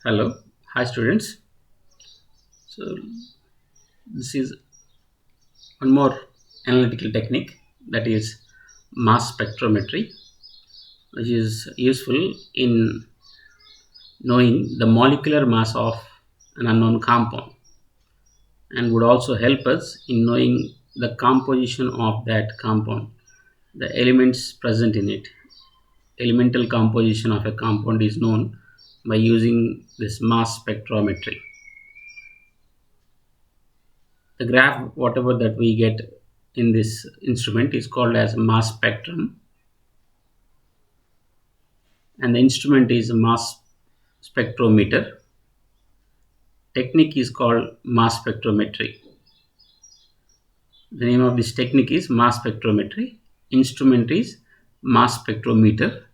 Hello, hi students. So this is one more analytical technique, that is mass spectrometry, which is useful in knowing the molecular mass of an unknown compound and would also help us in knowing the composition of that compound, the elements present in it. Elemental composition of a compound is known by using this mass spectrometry. The graph whatever that we get in this instrument is called as mass spectrum, and the instrument is a mass spectrometer. Technique is called mass spectrometry. The name of this technique is mass spectrometry. Instrument is mass spectrometer,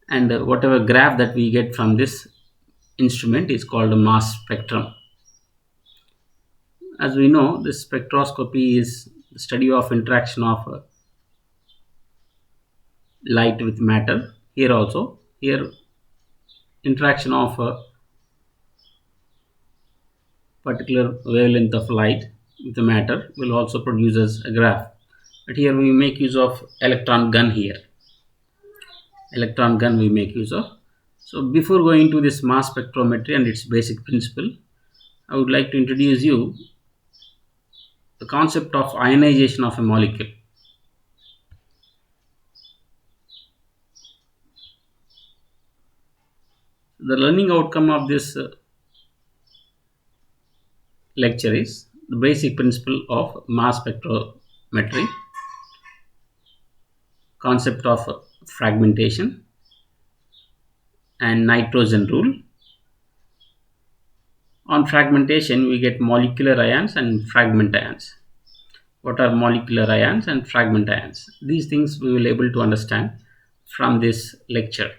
and whatever graph that we get from this instrument is called a mass spectrum. As we know, this spectroscopy is the study of interaction of light with matter. Here interaction of a particular wavelength of light with the matter will also produce as a graph. But here we make use of electron gun. Here electron gun we make use of. So before going to this mass spectrometry and its basic principle, I would like to introduce you the concept of ionization of a molecule. The learning outcome of this lecture is the basic principle of mass spectrometry, concept of fragmentation and nitrogen rule. On fragmentation, we get molecular ions and fragment ions. What are molecular ions and fragment ions? These things we will able to understand from this lecture.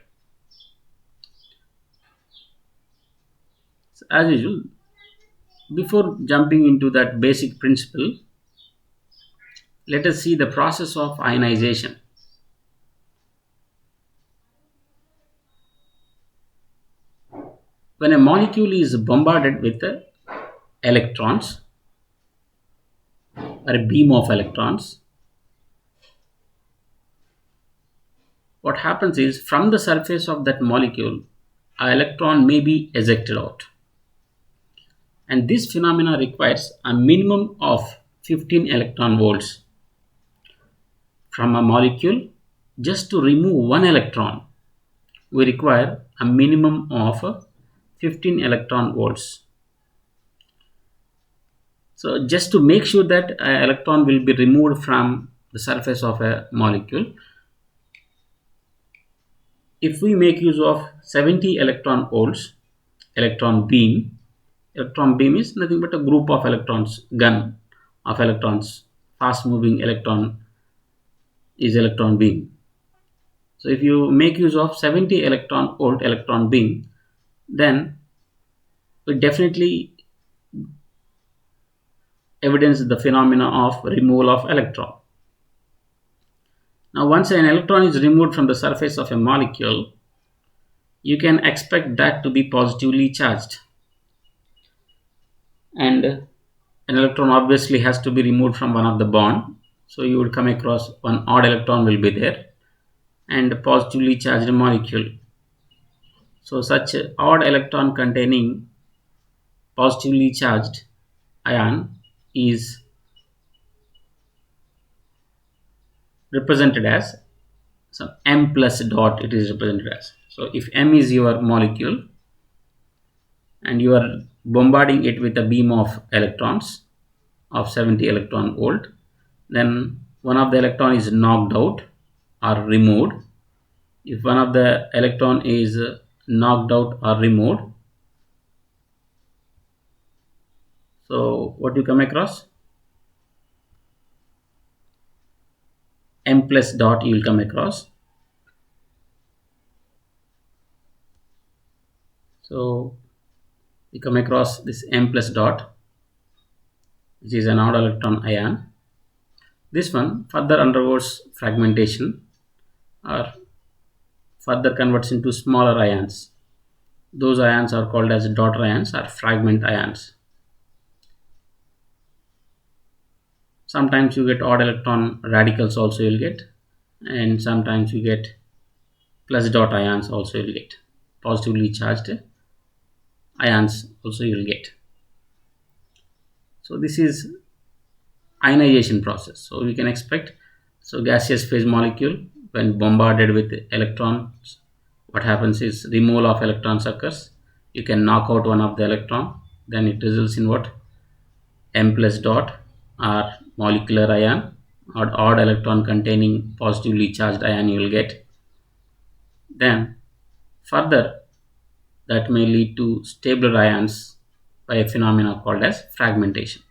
So as usual, before jumping into that basic principle, let us see the process of ionization. When a molecule is bombarded with electrons or a beam of electrons, what happens is from the surface of that molecule, an electron may be ejected out. And this phenomena requires a minimum of 15 electron volts from a molecule. Just to remove one electron, we require a minimum of 15 electron volts. So just to make sure that an electron will be removed from the surface of a molecule, if we make use of 70 electron volts electron beam, electron beam is nothing but a group of electrons, gun of electrons, fast moving electron is electron beam. So if you make use of 70 electron volt electron beam, then we definitely evidence the phenomena of removal of electron. Now once an electron is removed from the surface of a molecule, you can expect that to be positively charged, and an electron obviously has to be removed from one of the bond. So you would come across one odd electron will be there and a positively charged molecule. So such a odd electron containing positively charged ion is represented as some m plus dot. It is represented as, so if m is your molecule and you are bombarding it with a beam of electrons of 70 electron volt, then one of the electron is knocked out or removed. If one of the electron is knocked out or removed, so what you come across, m plus dot you will come across. So we come across this m plus dot, which is an odd electron ion. This one further undergoes fragmentation or further converts into smaller ions. Those ions are called as daughter ions or fragment ions. Sometimes you get odd electron radicals also you'll get, and sometimes you get plus dot ions also you'll get. Positively charged ions also you'll get. So this is ionization process. So we can expect, so gaseous phase molecule when bombarded with electrons, what happens is removal of electrons occurs. You can knock out one of the electron, then it results in what? M plus dot or molecular ion, or odd electron containing positively charged ion you will get. Then further, that may lead to stable ions by a phenomena called as fragmentation.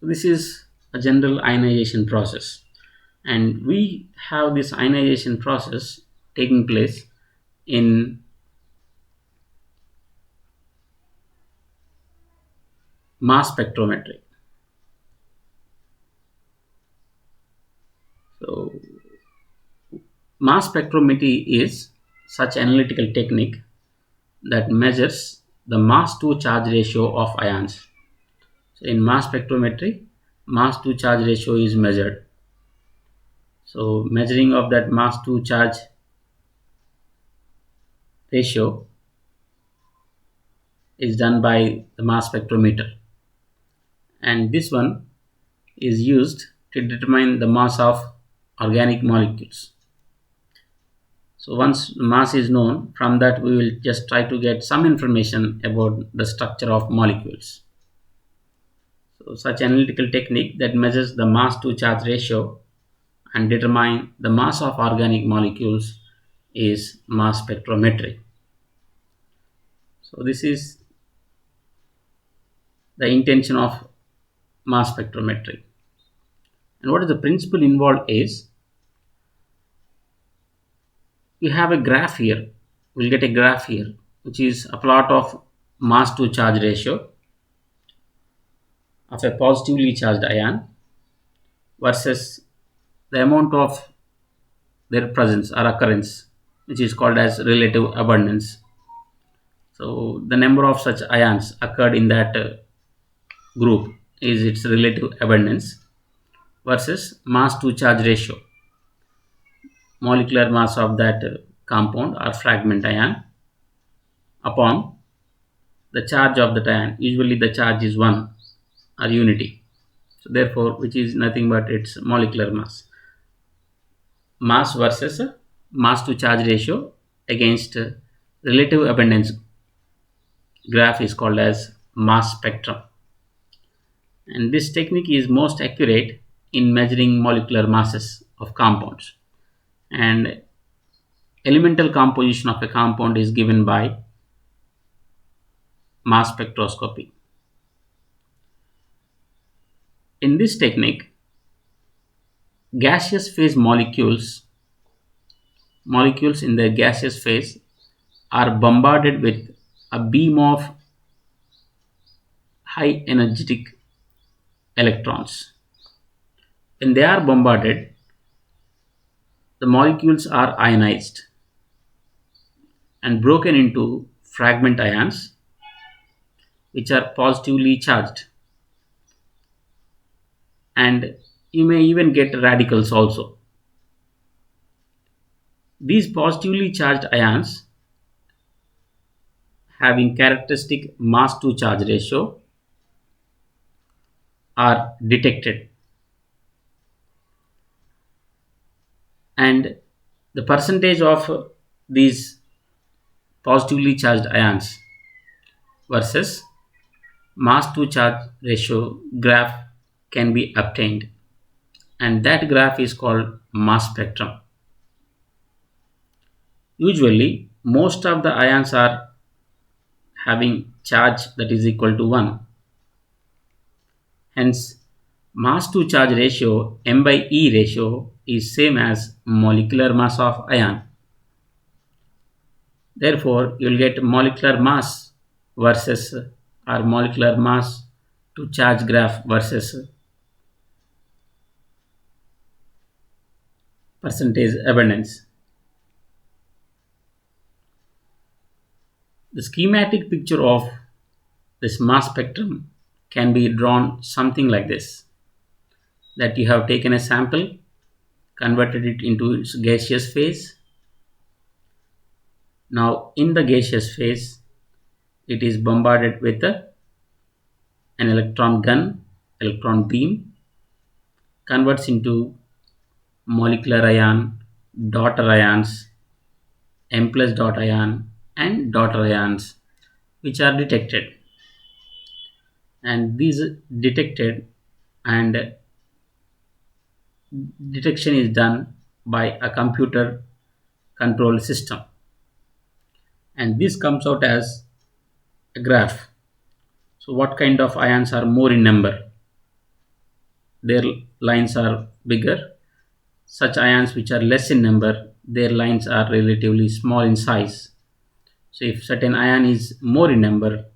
So this is a general ionization process, and we have this ionization process taking place in mass spectrometry. So mass spectrometry is such analytical technique that measures the mass to charge ratio of ions. So in mass spectrometry, mass to charge ratio is measured. So measuring of that mass to charge ratio is done by the mass spectrometer, and this one is used to determine the mass of organic molecules. So once mass is known, from that we will just try to get some information about the structure of molecules. So such analytical technique that measures the mass to charge ratio and determine the mass of organic molecules is mass spectrometry. So this is the intention of mass spectrometry. And what is the principle involved is, we have a graph here. We'll get a graph here, which is a plot of mass to charge ratio of a positively charged ion versus the amount of their presence or occurrence, which is called as relative abundance. So the number of such ions occurred in that group is its relative abundance versus mass to charge ratio, molecular mass of that compound or fragment ion upon the charge of the ion. Usually the charge is 1 or unity. So therefore, which is nothing but its molecular mass. Mass versus mass to charge ratio against relative abundance graph is called as mass spectrum. And this technique is most accurate in measuring molecular masses of compounds. And elemental composition of a compound is given by mass spectroscopy. In this technique, gaseous phase molecules in the gaseous phase are bombarded with a beam of high energetic electrons. When they are bombarded, the molecules are ionized and broken into fragment ions, which are positively charged, and you may even get radicals also. These positively charged ions having characteristic mass to charge ratio are detected, and the percentage of these positively charged ions versus mass to charge ratio graph can be obtained, and that graph is called mass spectrum. Usually most of the ions are having charge that is equal to 1, hence mass to charge ratio m by e ratio is same as molecular mass of ion. Therefore you will get molecular mass versus or molecular mass to charge graph versus percentage abundance. The schematic picture of this mass spectrum can be drawn something like this: that you have taken a sample, converted it into its gaseous phase. Now, in the gaseous phase, it is bombarded with an electron gun, electron beam, converts into molecular ion, daughter ions, M plus dot ion, and daughter ions, which are detected. And these detected and detection is done by a computer control system, and this comes out as a graph. So what kind of ions are more in number? Their lines are bigger. Such ions which are less in number, their lines are relatively small in size. So if certain ion is more in number,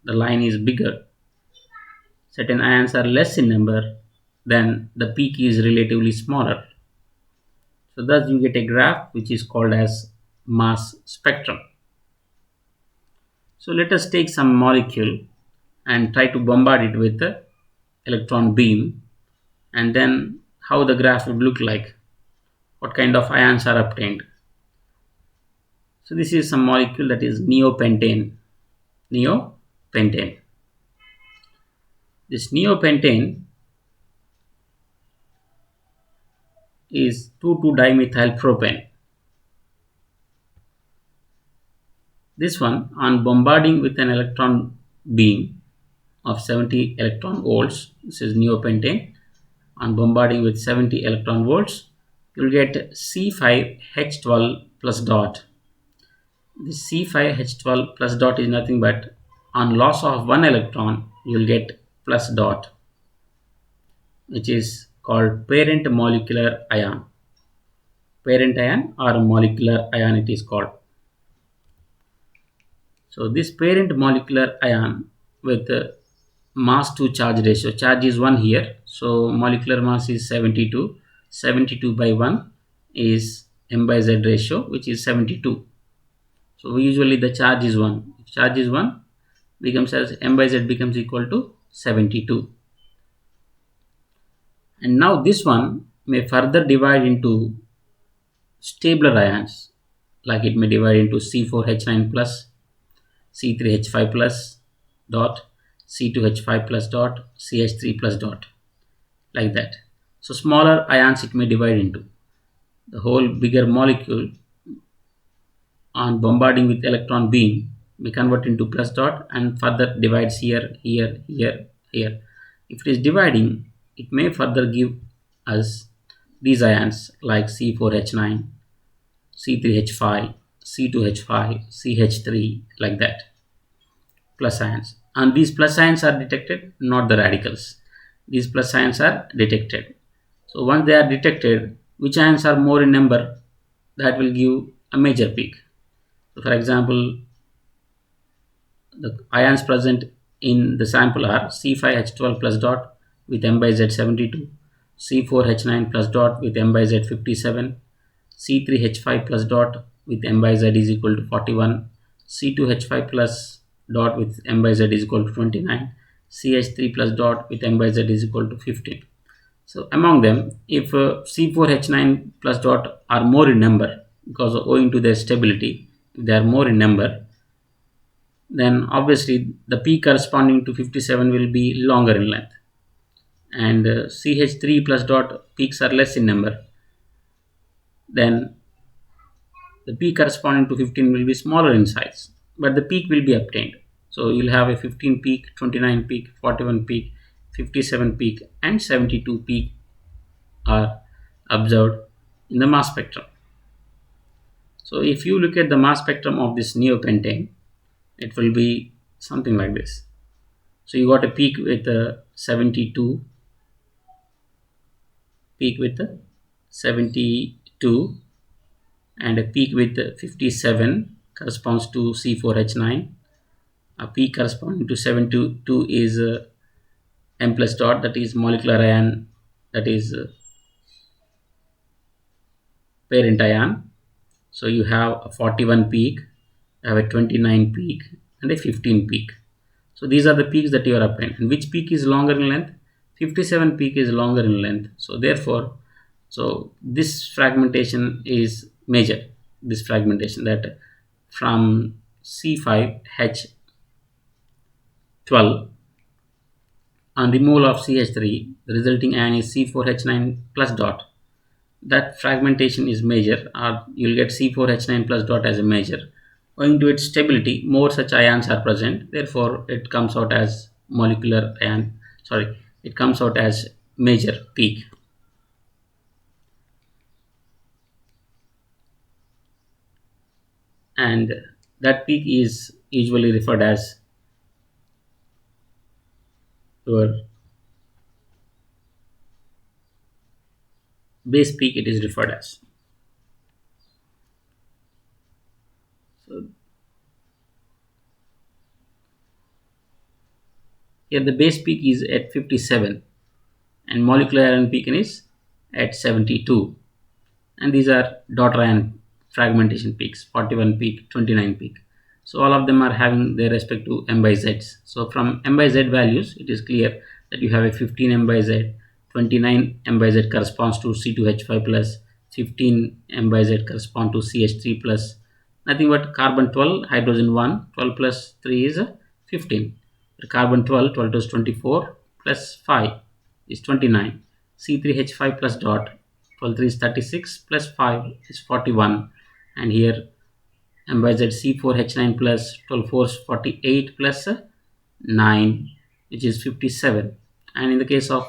the line is bigger. Certain ions are less in number, then the peak is relatively smaller. So thus you get a graph which is called as mass spectrum. So let us take some molecule and try to bombard it with the electron beam, and then how the graph would look like, what kind of ions are obtained. So this is some molecule that is neopentane. Neopentane. This neopentane is 2,2-dimethylpropane. This one, on bombarding with an electron beam of 70 electron volts, this is neopentane. On bombarding with 70 electron volts, you will get C5H12 plus dot. This C5H12 plus dot is nothing but, on loss of one electron, you will get plus dot, which is called parent molecular ion. Parent ion or molecular ion it is called. So this parent molecular ion with mass to charge ratio, charge is 1 here, so molecular mass is 72. 72 by 1 is m by z ratio, which is 72. So usually the charge is 1. If charge is 1, becomes as m by z becomes equal to 72. And now this one may further divide into stabler ions, like it may divide into C4H9 plus, C3H5 plus dot, C2H5 plus dot, CH3 plus dot, like that. So smaller ions it may divide into. The whole bigger molecule on bombarding with electron beam may convert into plus dot and further divides here, here, here, here. If it is dividing, it may further give us these ions like C4H9, C3H5, C2H5, CH3, like that, plus ions. And these plus ions are detected, not the radicals. These plus ions are detected. So once they are detected, which ions are more in number, that will give a major peak. So for example, the ions present in the sample are C5H12 plus dot with m by z 72, C4H9 plus dot with m by z 57, C3H5 plus dot with m by z is equal to 41, C2H5 plus dot with m by z is equal to 29, CH3 plus dot with m by z is equal to 15. So among them, if C4H9 plus dot are more in number, because owing to their stability, if they are more in number, then obviously the peak corresponding to 57 will be longer in length, and CH3 plus dot peaks are less in number, then the peak corresponding to 15 will be smaller in size, but the peak will be obtained. So you'll have a 15 peak, 29 peak, 41 peak, 57 peak, and 72 peak are observed in the mass spectrum. So if you look at the mass spectrum of this neopentane, it will be something like this. So you got a peak with 72, peak with 72, and a peak with 57 corresponds to C4H9. A peak corresponding to 72 is M plus dot, that is molecular ion, that is parent ion. So you have a 41 peak, have a 29 peak and a 15 peak. So these are the peaks that you are obtained. And which peak is longer in length? 57 peak is longer in length. So therefore, so this fragmentation is major. This fragmentation that from C5H12 on removal of CH3, the resulting ion is C4H9 plus dot. That fragmentation is major, or you'll get C4H9 plus dot as a major. Owing to its stability, more such ions are present. Therefore, it comes out as molecular ion. Sorry, it comes out as major peak. And that peak is usually referred as your base peak. It is referred as. So here the base peak is at 57 and molecular ion peak is at 72, and these are daughter ion fragmentation peaks, 41 peak, 29 peak. So all of them are having their respective m by z's. So from m by z values, it is clear that you have a 15 m by z, 29 m by z corresponds to C2H5 plus, 15 m by z correspond to CH3 plus, nothing but carbon 12, hydrogen 1, 12 plus 3 is 15. Carbon 12, 12 is 24 plus 5 is 29. C3H5 plus dot, 12 3 is 36 plus 5 is 41, and here m by z C4H9 plus 12 4 is 48 plus 9, which is 57. And in the case of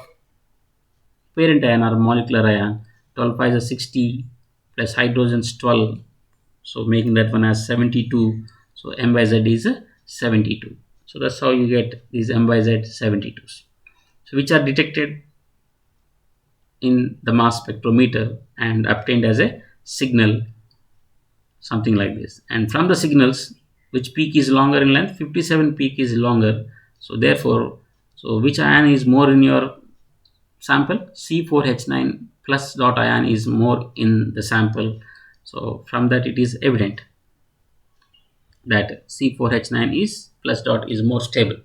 parent ion or molecular ion, 12 5 is 60 plus hydrogens 12, so making that one as 72. So m by z is 72. So that's how you get these m by z 72s, so which are detected in the mass spectrometer and obtained as a signal, something like this. And from the signals, which peak is longer in length? 57 peak is longer. So therefore, so which ion is more in your sample? C4H9 plus dot ion is more in the sample. So from that it is evident that C4H9 is plus dot is more stable.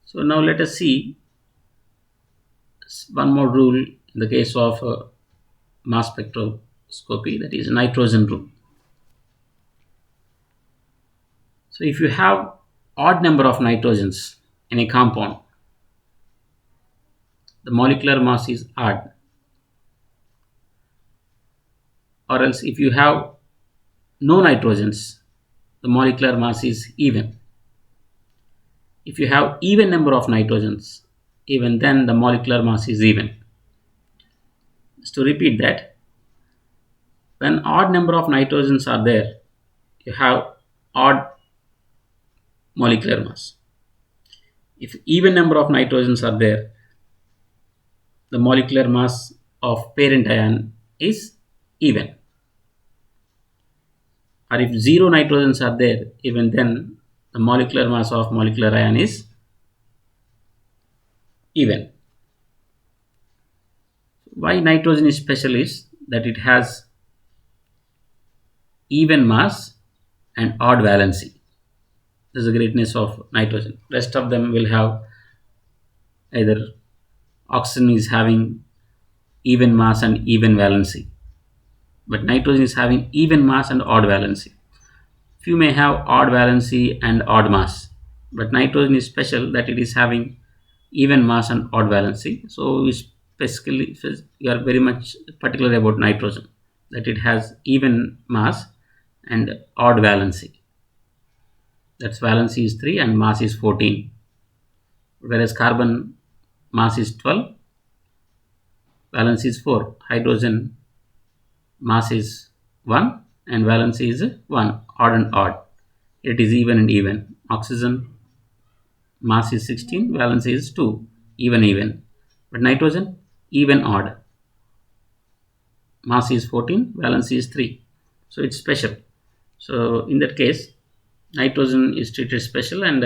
So now let us see one more rule in the case of mass spectroscopy, that is nitrogen rule. So if you have odd number of nitrogens in a compound, the molecular mass is odd. Or else if you have no nitrogens, the molecular mass is even. If you have even number of nitrogens, even then the molecular mass is even. Just to repeat that, when odd number of nitrogens are there, you have odd molecular mass. If even number of nitrogens are there, the molecular mass of parent ion is even. Or if zero nitrogens are there, even then the molecular mass of molecular ion is even. Why nitrogen is special is that it has even mass and odd valency. This is the greatness of nitrogen. Rest of them will have either oxygen is having even mass and even valency, but nitrogen is having even mass and odd valency. Few may have odd valency and odd mass, but nitrogen is special that it is having even mass and odd valency. So specifically you are very much particular about nitrogen, that it has even mass and odd valency. That's valency is 3 and mass is 14, whereas carbon mass is 12, valency is 4, hydrogen mass is 1 and valency is 1, odd and odd. It is even and even. Oxygen mass is 16, valency is 2, even. But nitrogen, even odd. Mass is 14, valency is 3. So it's special. So in that case, nitrogen is treated special, and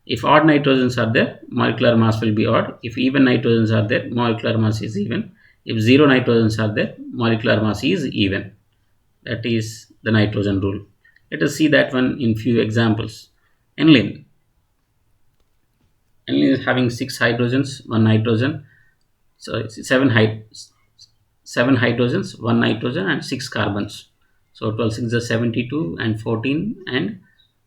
if odd nitrogens are there, molecular mass will be odd. If even nitrogens are there, molecular mass is even. If zero nitrogens are there, molecular mass is even. That is the nitrogen rule. Let us see that one in few examples. Aniline. Aniline is having 6 hydrogens, 1 nitrogen. So it's 7 hydrogens, 1 nitrogen and 6 carbons. So 12 6 is 72 and 14 and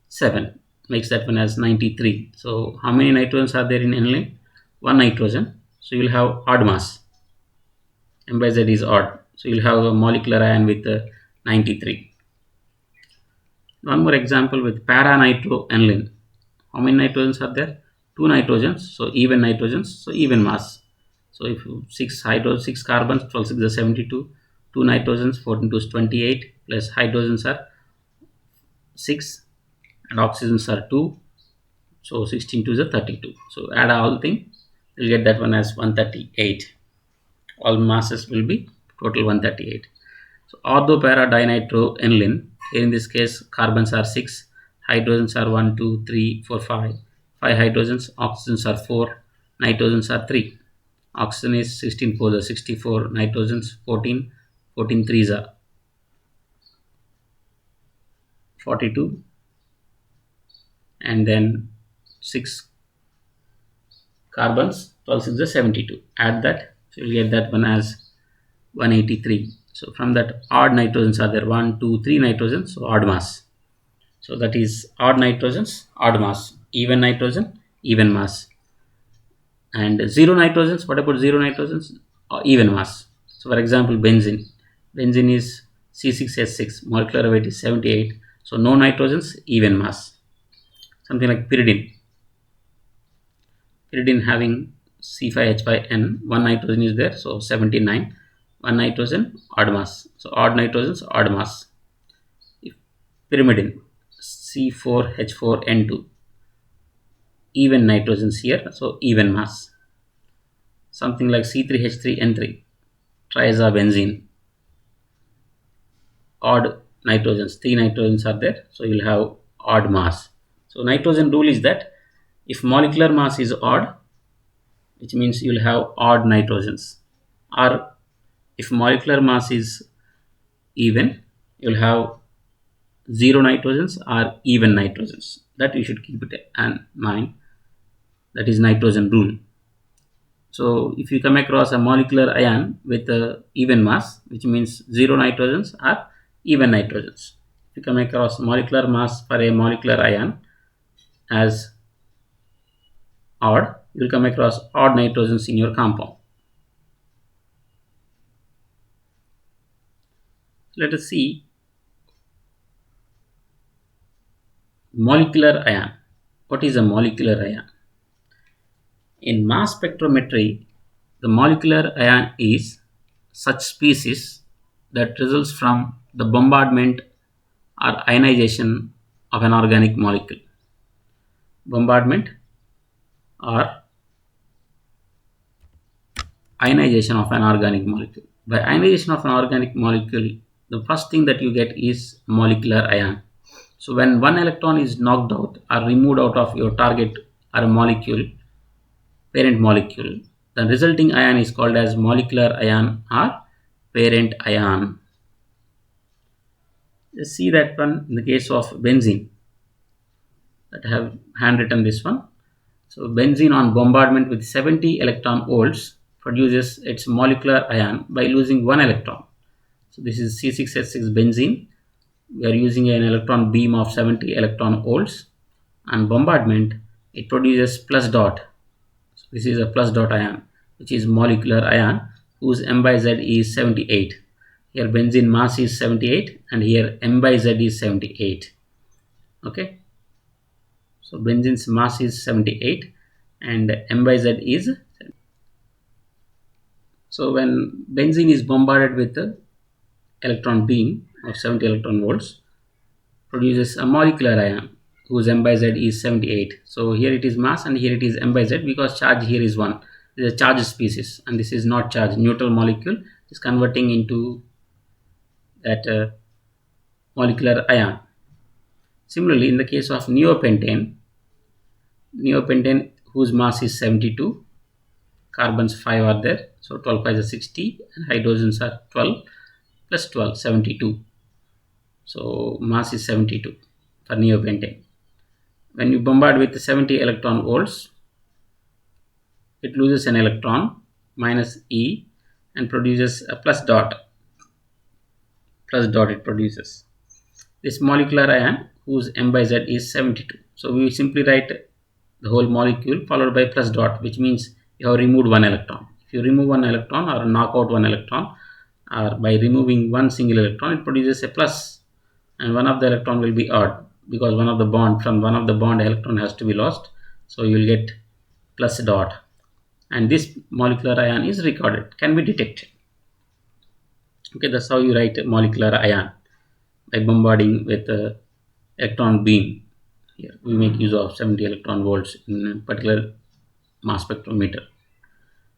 7 makes that one as 93. So how many nitrogens are there in aniline? 1 nitrogen. So you'll have odd mass. M by Z is odd. So you'll have a molecular ion with 93. One more example with para-nitroaniline. How many nitrogens are there? 2 nitrogens. So even nitrogens. So even mass. So if you 6 carbons, 12 6 is 72. 2 nitrogens, 14 2 is 28. Plus hydrogens are 6 and oxygens are 2. So 16 2 is 32. So add all thing, you'll get that one as 138. All masses will be total 138. So ortho para dinitro-aniline. Here in this case, carbons are 6, hydrogens are 1, 2, 3, 4, 5. 5 hydrogens, oxygens are 4, nitrogens are 3. Oxygen is 16 4 is 64, nitrogens 14, 14 3 is 42, and then 6 carbons, 12 6 is 72. Add that, so you get that one as 183. So from that, odd nitrogens are there, 1 2 3 nitrogens, so odd mass. So that is odd nitrogens, odd mass, even nitrogen, even mass. And 0 nitrogens, what about 0 nitrogens? Even mass. So for example, benzene. Benzene is C6H6, molecular weight is 78. So no nitrogens, even mass. Something like pyridine. Pyridine having C5H5N, 1 nitrogen is there, so 79. 1 nitrogen, odd mass. So odd nitrogens, odd mass. Pyrimidine, C4H4N2, even nitrogens here, so even mass. Something like C3H3N3, triazobenzene, odd nitrogens, 3 nitrogens are there, so you'll have odd mass. So nitrogen rule is that if molecular mass is odd, which means you'll have odd nitrogens, or if molecular mass is even, you'll have 0 nitrogens or even nitrogens. That you should keep it in mind. That is nitrogen rule. So if you come across a molecular ion with a even mass, which means 0 nitrogens or even nitrogens. If you come across molecular mass for a molecular ion as odd, you will come across odd nitrogens in your compound. Let us see molecular ion. What is a molecular ion? In mass spectrometry, the molecular ion is such species that results from the bombardment or ionization of an organic molecule. Bombardment or ionization of an organic molecule. By ionization of an organic molecule, the first thing that you get is molecular ion. So when one electron is knocked out or removed out of your target or a molecule, parent molecule, the resulting ion is called as molecular ion or parent ion. Let's see that one in the case of benzene, that I have handwritten this one. So benzene on bombardment with 70 electron volts produces its molecular ion by losing one electron. So this is C6H6 benzene. We are using an electron beam of 70 electron volts. On bombardment, it produces plus dot. So this is a plus dot ion, which is molecular ion whose M by Z is 78. Here benzene mass is 78 and here M by Z is 78. Okay. So benzene's mass is 78 and M by Z is. So when benzene is bombarded with the electron beam of 70 electron volts, produces a molecular ion whose M by Z is 78. So here it is mass and here it is M by Z because charge here is 1. This is a charged species and this is not charged. Neutral molecule is converting into that molecular ion. Similarly, in the case of neopentane whose mass is 72, carbons 5 are there, so 12 5 is 60 and hydrogens are 12 plus 12 72. So mass is 72 for neopentane. When you bombard with 70 electron volts, it loses an electron, minus E, and produces a plus dot. Plus dot it produces. This molecular ion whose M by Z is 72. So we simply write the whole molecule followed by plus dot, which means you have removed one electron. If you remove one electron or knock out one electron, or by removing one single electron, it produces a plus, and one of the electron will be odd because one of the bond electron has to be lost. So you will get plus dot, and this molecular ion is recorded, can be detected. Okay, that's how you write a molecular ion, by bombarding with a electron beam. Here we make use of 70 electron volts in a particular mass spectrometer.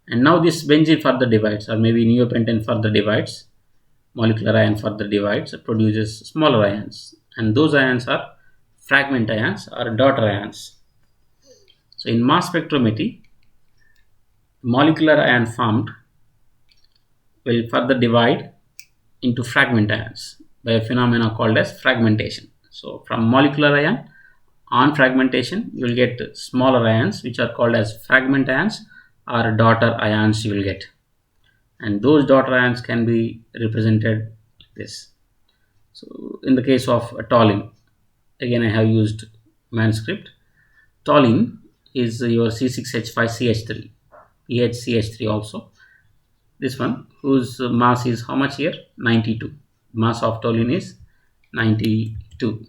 And now this benzene further divides, or maybe neopentane further divides, molecular ion further divides, produces smaller ions, and those ions are fragment ions or daughter ions. So in mass spectrometry, molecular ion formed will further divide into fragment ions by a phenomena called as fragmentation. So from molecular ion, on fragmentation you will get smaller ions which are called as fragment ions or daughter ions you will get, and those daughter ions can be represented like this. So in the case of toluene, again I have used manuscript. Toluene is your C6H5CH3, PHCH3 also. This one whose mass is how much here? 92. Mass of toluene is 92.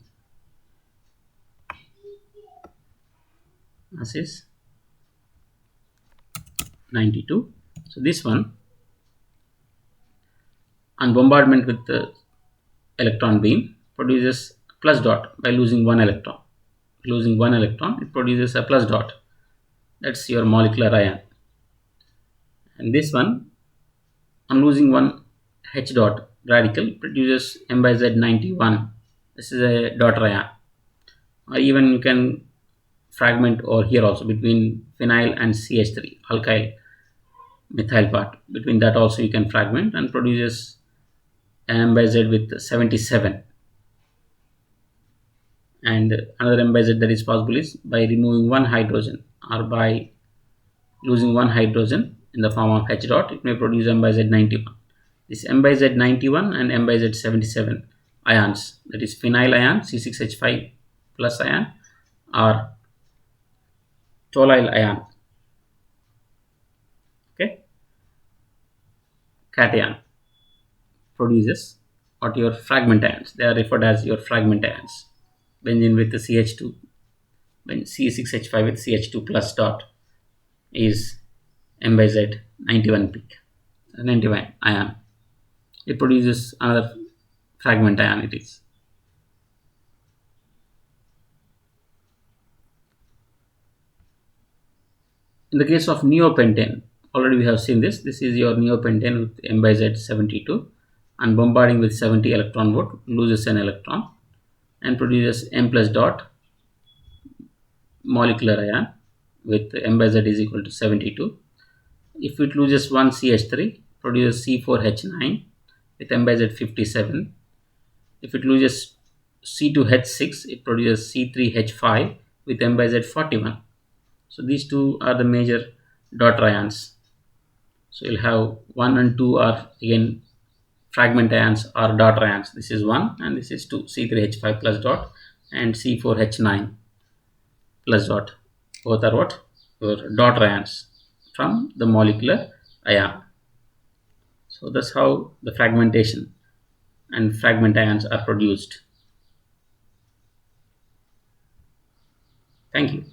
Mass is 92. So this one, on bombardment with the electron beam, produces plus dot by losing one electron. Losing one electron, it produces a plus dot. That's your molecular ion. And this one, on losing one H dot radical, produces M by Z 91. This is a daughter ion. Or even you can fragment over here also between phenyl and CH3, alkyl methyl part. Between that also you can fragment and produces M by Z with 77. And another M by Z that is possible is by removing one hydrogen or by losing one hydrogen in the form of H dot, it may produce M by Z 91. This M by Z 91 and M by Z 77 ions, that is phenyl ion, C6H5 plus ion, or toluene ion, okay, cation, produces what your fragment ions. They are referred as your fragment ions. Benzene with the CH2, when C6H5 with CH2 plus dot is M by Z 91 peak, 91 ion. It produces another fragment ion. It is. In the case of neopentane, already we have seen this. This is your neopentane with M by Z 72, and bombarding with 70 electron volt loses an electron and produces M plus dot molecular ion with M by Z is equal to 72. If it loses one CH3, produces C4H9 with M by Z 57. If it loses C2H6, it produces C3H5 with M by Z 41. So these two are the major daughter ions. So you'll have 1 and 2 are again fragment ions or daughter ions. This is 1 and this is 2, C3H5 plus dot and C4H9 plus dot. Both are what? Your daughter ions from the molecular ion. So that's how the fragmentation and fragment ions are produced. Thank you.